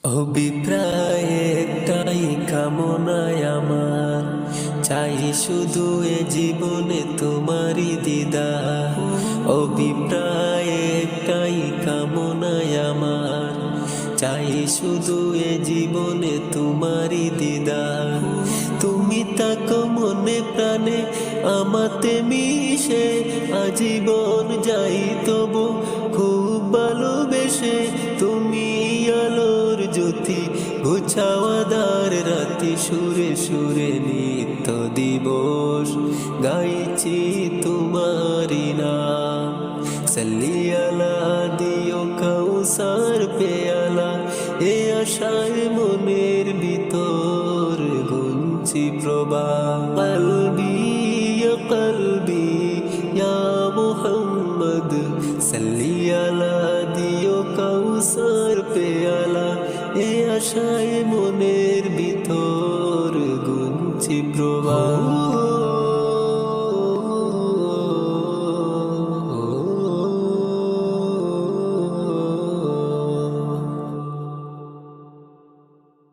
অভিপ্রায় একটাই কামনায় আমার, চাই শুধু এ জীবনে তোমারই দিদার। অভিপ্রায় একটাই কামনায় আমার, চাই শুধু এ জীবনে তোমারই দিদার। তুমি তাকো মনে প্রাণে আমাতে মিশে, আজীবন যাই তবু খুব ভালোবেসে। তুমি আলোর জ্যোতি ঘুচাওয়াদার রাতি, সুরে সুরে নিত্য দিবস গাইছি তোমারি নাম। সাল্লি আলা দিও কাউসার পেয়ালা, এ আশায় মনের ভিতর গুনছি প্রবাহ। কলবি ইয়া কলবি ইয়া মুহাম্মদ, সাল্লি আলা দিও কাউসার পেয়ালা, এ আশায় মনের ভিতর গুনছি প্রবাহ।